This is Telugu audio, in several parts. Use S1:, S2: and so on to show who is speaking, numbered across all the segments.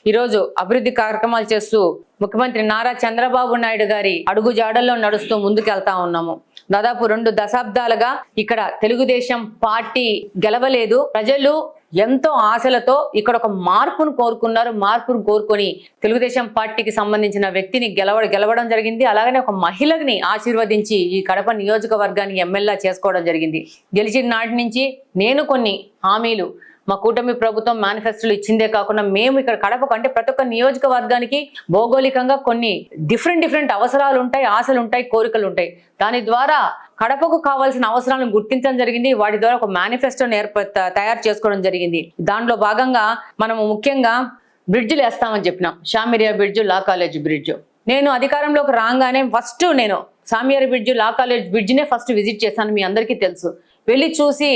S1: ఈరోజు అభివృద్ధి కార్యక్రమాలు చేస్తూ ముఖ్యమంత్రి నారా చంద్రబాబు నాయుడు గారి అడుగు జాడల్లో నడుస్తూ ముందుకెళ్తా ఉన్నాము. దాదాపు 2 దశాబ్దాలుగా ఇక్కడ తెలుగుదేశం పార్టీ గెలవలేదు. ప్రజలు ఎంతో ఆశలతో ఇక్కడ ఒక మార్పును కోరుకున్నారు. మార్పును కోరుకొని తెలుగుదేశం పార్టీకి సంబంధించిన వ్యక్తిని గెలవడం జరిగింది. అలాగనే ఒక మహిళని ఆశీర్వదించి ఈ కడప నియోజకవర్గానికి ఎమ్మెల్యే చేసుకోవడం జరిగింది. గెలిచిన నాటి నుంచి నేను కొన్ని హామీలు మా కూటమి ప్రభుత్వం మేనిఫెస్టోలు ఇచ్చిందే కాకుండా మేము ఇక్కడ కడపకు అంటే ప్రతి ఒక్క నియోజకవర్గానికి భౌగోళికంగా కొన్ని డిఫరెంట్ అవసరాలు ఉంటాయి, ఆశలు ఉంటాయి, కోరికలు ఉంటాయి. దాని ద్వారా కడపకు కావాల్సిన అవసరాలను గుర్తించడం జరిగింది. వాటి ద్వారా ఒక మేనిఫెస్టోని తయారు చేసుకోవడం జరిగింది. దాంట్లో భాగంగా మనము ముఖ్యంగా బ్రిడ్జిలు వేస్తామని చెప్పినాం. Shamiriya bridge, law college bridge. నేను అధికారంలోకి రాగానే ఫస్ట్ నేను షామిరియా బ్రిడ్జ్, లా కాలేజ్ బ్రిడ్జ్నే ఫస్ట్ విజిట్ చేశాను. మీ అందరికీ తెలుసు. వెళ్ళి చూసి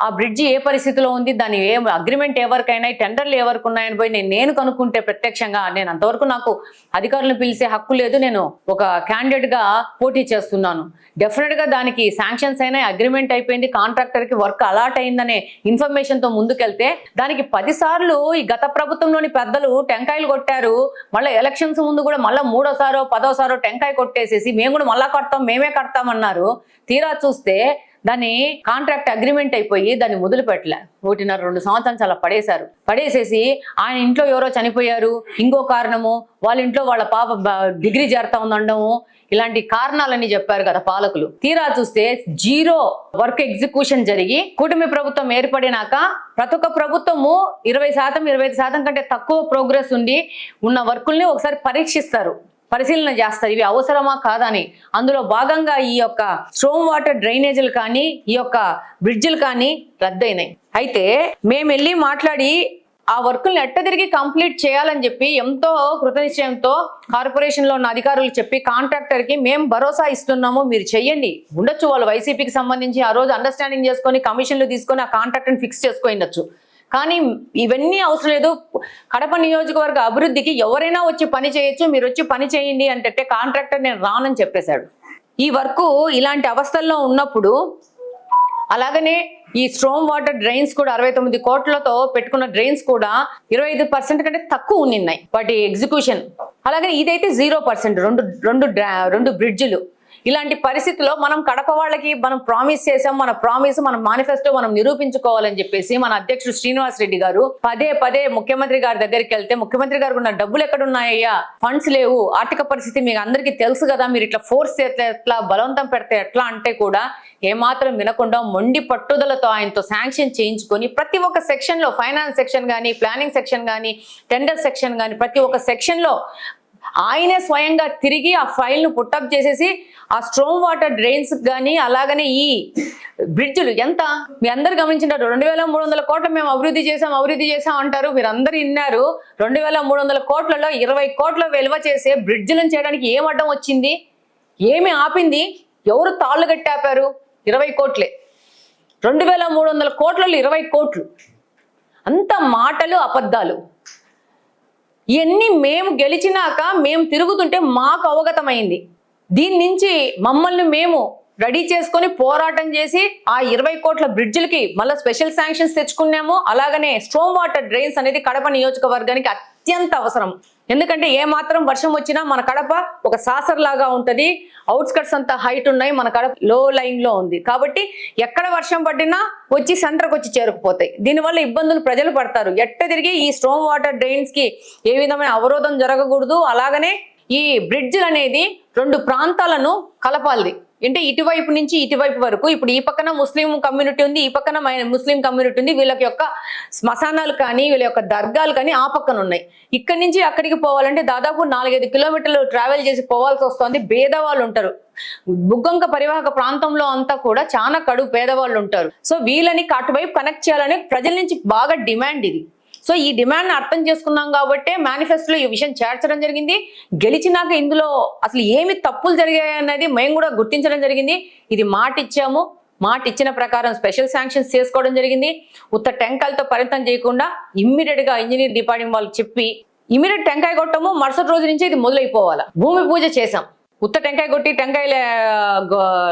S1: ఆ బ్రిడ్జి ఏ పరిస్థితిలో ఉంది, దాని ఏ అగ్రిమెంట్ ఎవరికైనా, టెండర్లు ఎవరికి ఉన్నాయని పోయి నేను కనుక్కుంటే ప్రత్యక్షంగా నేను అంతవరకు నాకు అధికారులను పిలిచే హక్కు లేదు. నేను ఒక క్యాండిడేట్ గా పోటీ చేస్తున్నాను. డెఫినెట్ గా దానికి శాంక్షన్స్ అయినా, అగ్రిమెంట్ అయిపోయింది, కాంట్రాక్టర్ కి వర్క్ అలాట్ అయిందనే ఇన్ఫర్మేషన్ తో ముందుకెళ్తే దానికి 10 సార్లు ఈ గత ప్రభుత్వంలోని పెద్దలు టెంకాయలు కొట్టారు. మళ్ళీ ఎలక్షన్స్ ముందు కూడా మళ్ళీ 3వ సారో 10వ సారో టెంకాయ కొట్టేసేసి మేము కూడా మళ్ళా కడతాం, మేమే కడతామన్నారు. తీరా చూస్తే దాని కాంట్రాక్ట్ అగ్రిమెంట్ అయిపోయి దాన్ని మొదలు పెట్టలే. 1.5-2 సంవత్సరాలు చాలా పడేసేసి ఆయన ఇంట్లో ఎవరో చనిపోయారు, ఇంకో కారణము వాళ్ళ ఇంట్లో వాళ్ళ పాప డిగ్రీ చేరుతా ఉందనడము, ఇలాంటి కారణాలన్నీ చెప్పారు కదా పాలకులు. తీరా చూస్తే 0 వర్క్ ఎగ్జిక్యూషన్ జరిగి కూటమి ప్రభుత్వం ఏర్పడినాక ప్రతి ఒక్క ప్రభుత్వము 20%, 25% కంటే తక్కువ ప్రోగ్రెస్ ఉన్న వర్కుల్ని ఒకసారి పరీక్షిస్తారు, పరిశీలన చేస్తారు. ఇవి అవసరమా కాదని. అందులో భాగంగా ఈ యొక్క స్ట్రోమ్ వాటర్ డ్రైనేజీలు కానీ, ఈ యొక్క బ్రిడ్జిలు కానీ రద్దయినాయి. అయితే మేము వెళ్ళి మాట్లాడి ఆ వర్కుల్ని తిరిగి కంప్లీట్ చేయాలని చెప్పి ఎంతో కృతనిశ్చయంతో కార్పొరేషన్ లో ఉన్న అధికారులు చెప్పి కాంట్రాక్టర్ కి మేము భరోసా ఇస్తున్నాము, మీరు చెయ్యండి. ఉండొచ్చు వాళ్ళు వైసీపీకి సంబంధించి ఆ రోజు అండర్స్టాండింగ్ చేసుకొని కమిషన్లు తీసుకొని ఆ కాంట్రాక్టర్ని ఫిక్స్ చేసుకోవచ్చు. కానీ ఇవన్నీ అవసరం లేదు. కడప నియోజకవర్గ అభివృద్ధికి ఎవరైనా వచ్చి పని చేయొచ్చు, మీరు వచ్చి పని చేయండి అంటే కాంట్రాక్టర్ నేను రానని చెప్పేశాడు. ఈ వర్క్ ఇలాంటి అవస్థల్లో ఉన్నప్పుడు అలాగనే ఈ స్ట్రోమ్ వాటర్ డ్రైన్స్ కూడా 69 కోట్లతో పెట్టుకున్న డ్రైన్స్ కూడా 25% కంటే తక్కువ ఉన్నాయి వాటి ఎగ్జిక్యూషన్. అలాగే ఇదైతే 0%, రెండు బ్రిడ్జిలు. ఇలాంటి పరిస్థితుల్లో మనం కడప వాళ్ళకి మనం ప్రామిస్ చేసాం, మన మేనిఫెస్టో మనం నిరూపించుకోవాలని చెప్పేసి మన అధ్యక్షుడు శ్రీనివాస్ రెడ్డి గారు పదే ముఖ్యమంత్రి గారి దగ్గరికి వెళ్తే, ముఖ్యమంత్రి గారికి ఉన్న డబ్బులు ఎక్కడున్నాయ్యా, ఫండ్స్ లేవు, ఆర్థిక పరిస్థితి మీకు అందరికీ తెలుసు కదా, మీరు ఇట్లా ఫోర్స్ చేస్తే ఎట్లా, బలవంతం పెడితే ఎట్లా అంటే కూడా ఏమాత్రం వినకుండా మొండి పట్టుదలతో ఆయనతో శాంక్షన్ చేయించుకొని ప్రతి ఒక్క సెక్షన్ లో, ఫైనాన్స్ సెక్షన్ కానీ, ప్లానింగ్ సెక్షన్ కానీ, టెండర్ సెక్షన్ కానీ, ప్రతి ఒక్క సెక్షన్ లో ఆయనే స్వయంగా తిరిగి ఆ ఫైల్ ను పుట్టప్ చేసేసి ఆ స్ట్రోమ్ వాటర్ డ్రైన్స్ కానీ అలాగనే ఈ బ్రిడ్జ్లు ఎంత మీ అందరు గమనించినారు. 2300 కోట్ల మేము అభివృద్ధి చేసాం అంటారు. మీరు అందరు విన్నారు. 2300 కోట్లలో 20 కోట్ల విలువ చేసే బ్రిడ్జ్లను చేయడానికి ఏం అడ్డం వచ్చింది, ఏమి ఆపింది, ఎవరు తాళ్ళు కట్టాపారు? 20 కోట్లే. 2300 కోట్లలో 20 కోట్లు. అంత మాటలు, అబద్ధాలు. ఇవన్నీ మేము గెలిచినాక మేము తిరుగుతుంటే మాకు అవగతమైంది. దీని నుంచి మమ్మల్ని మేము రెడీ చేసుకొని పోరాటం చేసి ఆ 20 కోట్ల బ్రిడ్జిలకి మళ్ళీ స్పెషల్ శాంక్షన్స్ తెచ్చుకున్నాము. అలాగనే స్ట్రోమ్ వాటర్ డ్రైన్స్ అనేది కడప నియోజకవర్గానికి అత్యంత అవసరం. ఎందుకంటే ఏ మాత్రం వర్షం వచ్చినా మన కడప ఒక సాసర్ లాగా ఉంటది. అవుట్స్కట్స్ అంతా హైట్ ఉన్నాయి, మన కడప లో లైన్ లో ఉంది. కాబట్టి ఎక్కడ వర్షం పడినా వచ్చి సెంటర్కి వచ్చి చేరుకుపోతాయి. దీనివల్ల ఇబ్బందులు ప్రజలు పడతారు. తిరిగి ఈ స్ట్రోమ్ వాటర్ డ్రైన్స్ కి ఏ విధమైన అవరోధం జరగకూడదు. అలాగనే ఈ బ్రిడ్జిలు అనేది 2 ప్రాంతాలను కలపాలి. అంటే ఇటువైపు నుంచి ఇటువైపు వరకు. ఇప్పుడు ఈ పక్కన ముస్లిం కమ్యూనిటీ ఉంది, ఈ పక్కన ముస్లిం కమ్యూనిటీ ఉంది. వీళ్ళకి యొక్క శ్మశానాలు కానీ, వీళ్ళ యొక్క దర్గాలు కానీ ఆ పక్కన ఉన్నాయి. ఇక్కడి నుంచి అక్కడికి పోవాలంటే దాదాపు 4-5 కిలోమీటర్లు ట్రావెల్ చేసి పోవాల్సి వస్తుంది. పేదవాళ్ళు ఉంటారు. బుగ్గంక పరివాహక ప్రాంతంలో అంతా కూడా చాలా కడుపు పేదవాళ్ళు ఉంటారు. సో వీళ్ళని అటువైపు కనెక్ట్ చేయాలని ప్రజల నుంచి బాగా డిమాండ్ ఇది. సో ఈ డిమాండ్ అర్థం చేసుకున్నాం కాబట్టి మేనిఫెస్టోలో ఈ విషయం చేర్చడం జరిగింది. గెలిచినాక ఇందులో అసలు ఏమి తప్పులు జరిగాయి అనేది మేము కూడా గుర్తించడం జరిగింది. ఇది మాట ఇచ్చాము, మాట ఇచ్చిన ప్రకారం స్పెషల్ శాంక్షన్స్ చేసుకోవడం జరిగింది. ఉత్త టెంకాయలతో పరిమితం చేయకుండా ఇమ్మీడియట్ గా ఇంజనీర్ డిపార్ట్మెంట్ వాళ్ళకి చెప్పి ఇమ్మీడియట్ టెంకాయ కొట్టము, మరుసటి రోజు నుంచి ఇది మొదలైపోవాలా. భూమి పూజ చేసాం. ఉత్త టెంకాయ కొట్టి టెంకాయల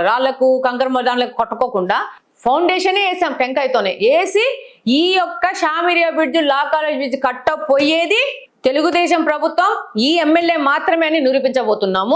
S1: రాళ్లకు కంకర దానిలకు కొట్టుకోకుండా ఫౌండేషన్ వేసాం. టెంకాయతోనే వేసి ఈ యొక్క షామిరియా bridge, law college bridge కట్టపోయేది Telugu Desam ప్రభుత్వం ఈ ఎమ్మెల్యే మాత్రమే అని నిరూపించబోతున్నాము.